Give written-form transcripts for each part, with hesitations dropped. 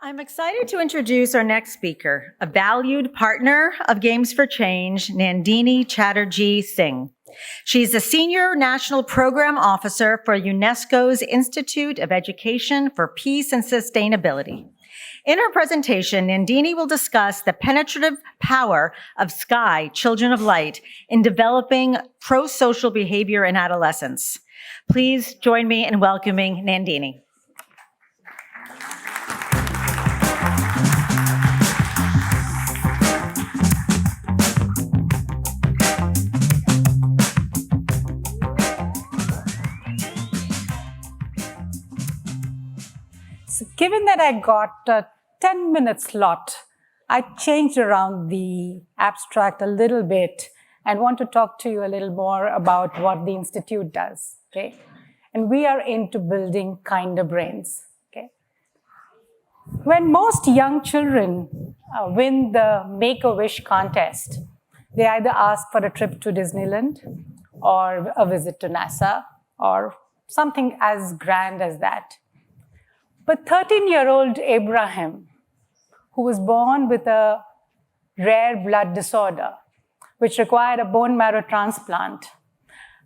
I'm excited to introduce our next speaker, a valued partner of Games for Change, Nandini Chatterjee Singh. She's the Senior National Program Officer for UNESCO's Institute of Education for Peace and Sustainability. In her presentation, Nandini will discuss the penetrative power of SKY, Children of Light, in developing pro-social behavior in adolescents. Please join me in welcoming Nandini. So given that I got a 10-minute slot, I changed around the abstract a little bit and want to talk to you a little more about what the Institute does, okay? And we are into building kinder brains, okay? When most young children win the Make-A-Wish contest, they either ask for a trip to Disneyland or a visit to NASA or something as grand as that. But 13-year-old Abraham, who was born with a rare blood disorder, which required a bone marrow transplant,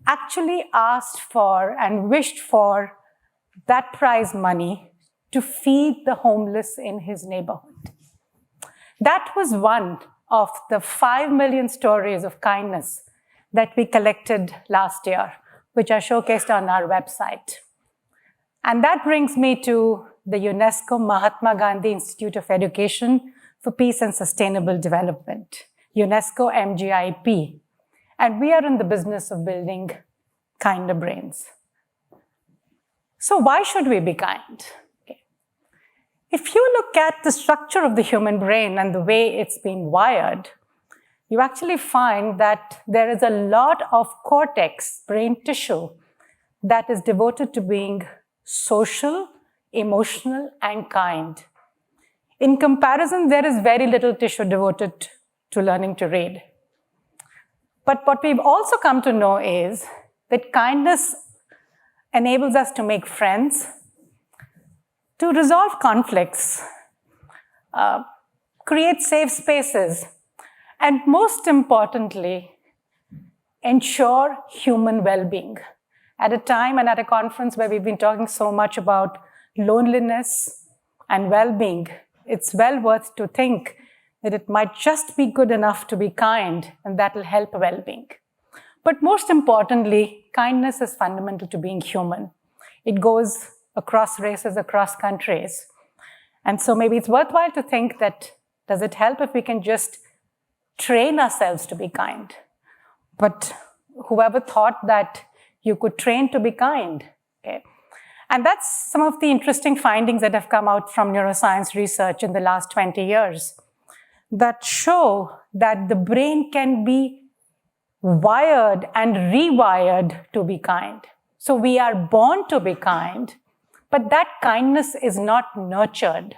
actually asked for and wished for that prize money to feed the homeless in his neighborhood. That was one of the 5 million stories of kindness that we collected last year, which are showcased on our website. And that brings me to the UNESCO Mahatma Gandhi Institute of Education for Peace and Sustainable Development, UNESCO MGIEP. And we are in the business of building kinder brains. So why should we be kind? Okay. If you look at the structure of the human brain and the way it's been wired, you actually find that there is a lot of cortex, brain tissue, that is devoted to being social, emotional, and kind. In comparison, there is very little tissue devoted to learning to read. But what we've also come to know is that kindness enables us to make friends, to resolve conflicts, create safe spaces, and most importantly, ensure human well-being. At a time and at a conference where we've been talking so much about loneliness and well-being, it's well worth to think that it might just be good enough to be kind, and that will help well-being. But most importantly, kindness is fundamental to being human. It goes across races, across countries. And so maybe it's worthwhile to think that, does it help if we can just train ourselves to be kind? But whoever thought that you could train to be kind, okay? And that's some of the interesting findings that have come out from neuroscience research in the last 20 years that show that the brain can be wired and rewired to be kind. So we are born to be kind, but that kindness is not nurtured.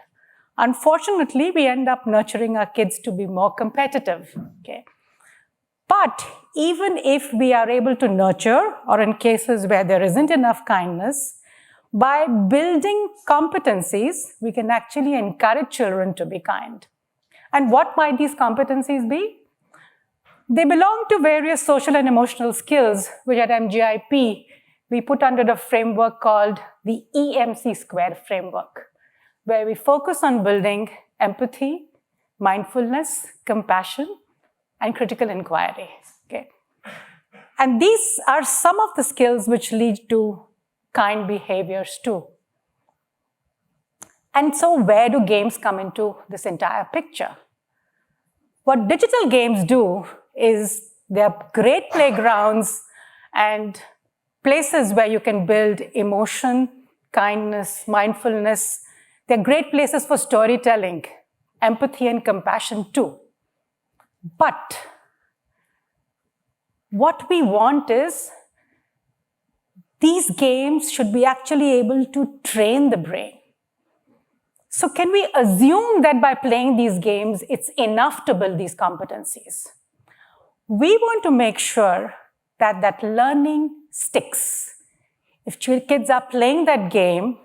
Unfortunately, we end up nurturing our kids to be more competitive, okay? But even if we are able to nurture, or in cases where there isn't enough kindness, by building competencies, we can actually encourage children to be kind. And what might these competencies be? They belong to various social and emotional skills, which at MGIEP, we put under the framework called the EMC square framework, where we focus on building empathy, mindfulness, compassion, and critical inquiry, okay? And these are some of the skills which lead to kind behaviors too. And so where do games come into this entire picture? What digital games do is they're great playgrounds and places where you can build emotion, kindness, mindfulness. They're great places for storytelling, empathy, and compassion too. But what we want is these games should be actually able to train the brain. So can we assume that by playing these games, it's enough to build these competencies? We want to make sure that that learning sticks. If kids are playing that game,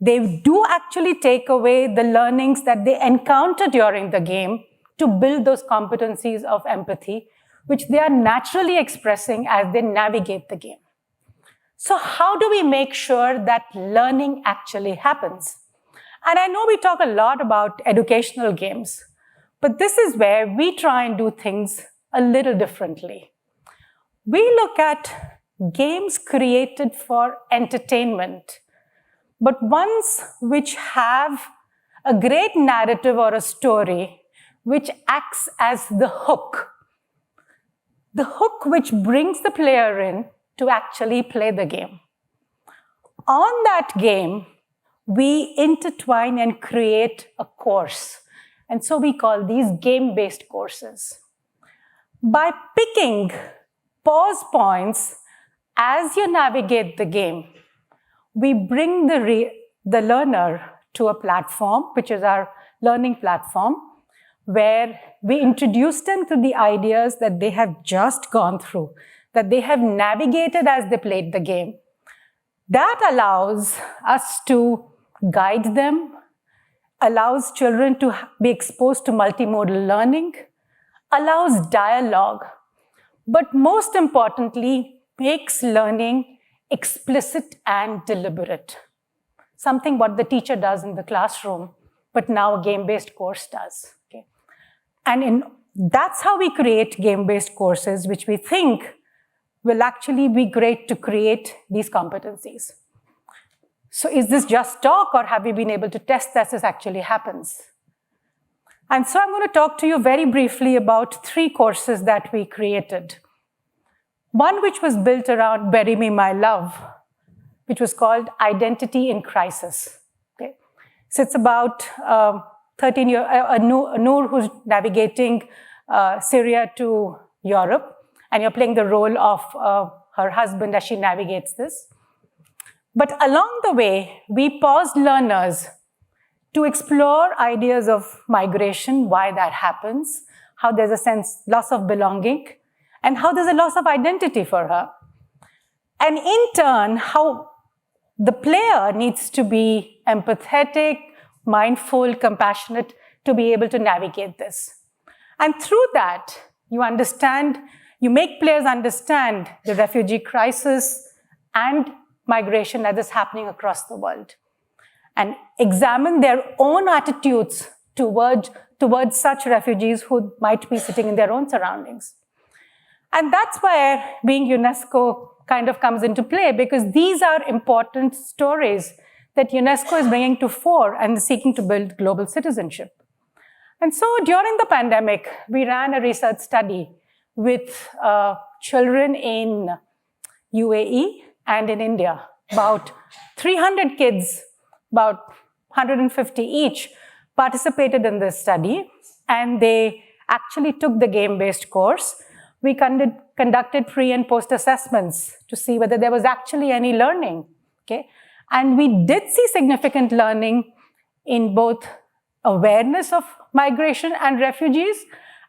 They do actually take away the learnings that they encounter during the game to build those competencies of empathy, which they are naturally expressing as they navigate the game. So how do we make sure that learning actually happens? And I know we talk a lot about educational games, but this is where we try and do things a little differently. We look at games created for entertainment, but ones which have a great narrative or a story which acts as the hook which brings the player in to actually play the game. On that game, we intertwine and create a course. And so we call these game-based courses. By picking pause points as you navigate the game, we bring the learner to a platform, which is our learning platform, where we introduce them to the ideas that they have just gone through, that they have navigated as they played the game. That allows us to guide them, allows children to be exposed to multimodal learning, allows dialogue, but most importantly, makes learning explicit and deliberate. Something what the teacher does in the classroom, but now a game-based course does. Okay? And that's how we create game-based courses, which we think will actually be great to create these competencies. So is this just talk, or have we been able to test that this actually happens? And so I'm going to talk to you very briefly about 3 courses that we created. One which was built around Bury Me My Love, which was called Identity in Crisis. Okay? So it's about 13-year-old Noor who's navigating Syria to Europe, and you're playing the role of her husband as she navigates this. But along the way, we paused learners to explore ideas of migration, why that happens, how there's a loss of belonging, and how there's a loss of identity for her. And in turn, how the player needs to be empathetic, mindful, compassionate to be able to navigate this. And through that, you make players understand the refugee crisis and migration that is happening across the world, and examine their own attitudes towards such refugees who might be sitting in their own surroundings. And that's where being UNESCO kind of comes into play, because these are important stories that UNESCO is bringing to fore and seeking to build global citizenship. And so during the pandemic, we ran a research study with children in UAE and in India. About 300 kids, about 150 each, participated in this study, and they actually took the game-based course. We conducted pre- and post-assessments to see whether there was actually any learning. Okay? And we did see significant learning in both awareness of migration and refugees,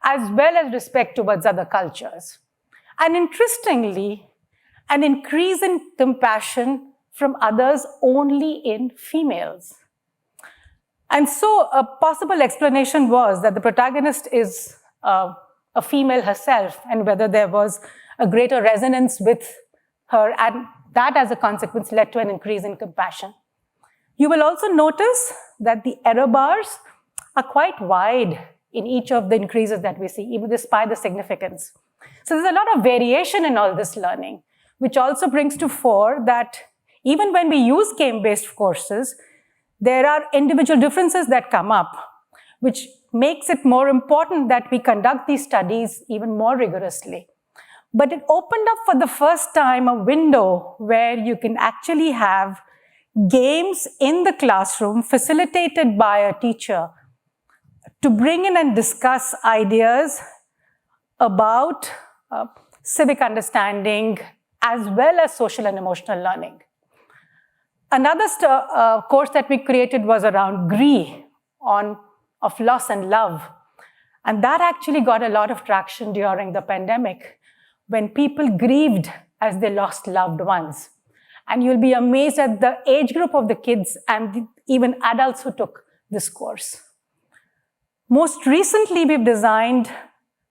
as well as respect towards other cultures. And interestingly, an increase in compassion from others only in females. And so a possible explanation was that the protagonist is a female herself, and whether there was a greater resonance with her, and that as a consequence led to an increase in compassion. You will also notice that the error bars are quite wide in each of the increases that we see, even despite the significance. So there's a lot of variation in all this learning, which also brings to fore that even when we use game-based courses, there are individual differences that come up, which makes it more important that we conduct these studies even more rigorously. But it opened up for the first time a window where you can actually have games in the classroom facilitated by a teacher to bring in and discuss ideas about civic understanding as well as social and emotional learning. Another course that we created was around GRIE, of loss and love. And that actually got a lot of traction during the pandemic when people grieved as they lost loved ones. And you'll be amazed at the age group of the kids and even adults who took this course. Most recently, we've designed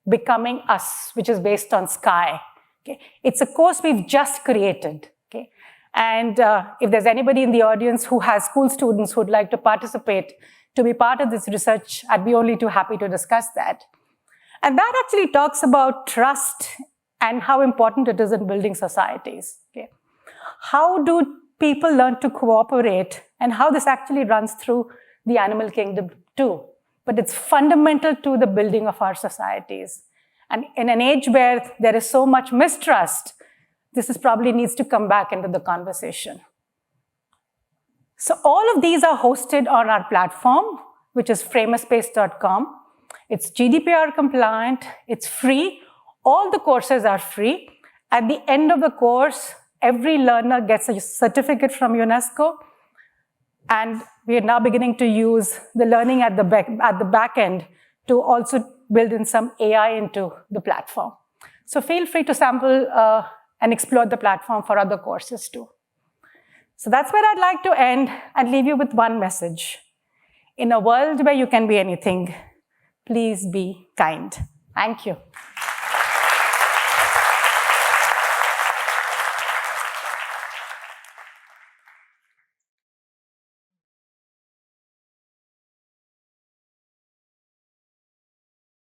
Becoming Us, which is based on Sky. Okay? It's a course we've just created. Okay? And if there's anybody in the audience who has school students who would like to participate, to be part of this research, I'd be only too happy to discuss that. And that actually talks about trust and how important it is in building societies. Okay? How do people learn to cooperate, and how this actually runs through the animal kingdom too. But it's fundamental to the building of our societies. And in an age where there is so much mistrust, this probably needs to come back into the conversation. So all of these are hosted on our platform, which is framerspace.com. It's GDPR compliant, it's free, all the courses are free. At the end of the course, every learner gets a certificate from UNESCO, and we are now beginning to use the learning at the back end to also build in some AI into the platform. So feel free to sample and explore the platform for other courses too. So that's where I'd like to end and leave you with one message. In a world where you can be anything, please be kind. Thank you.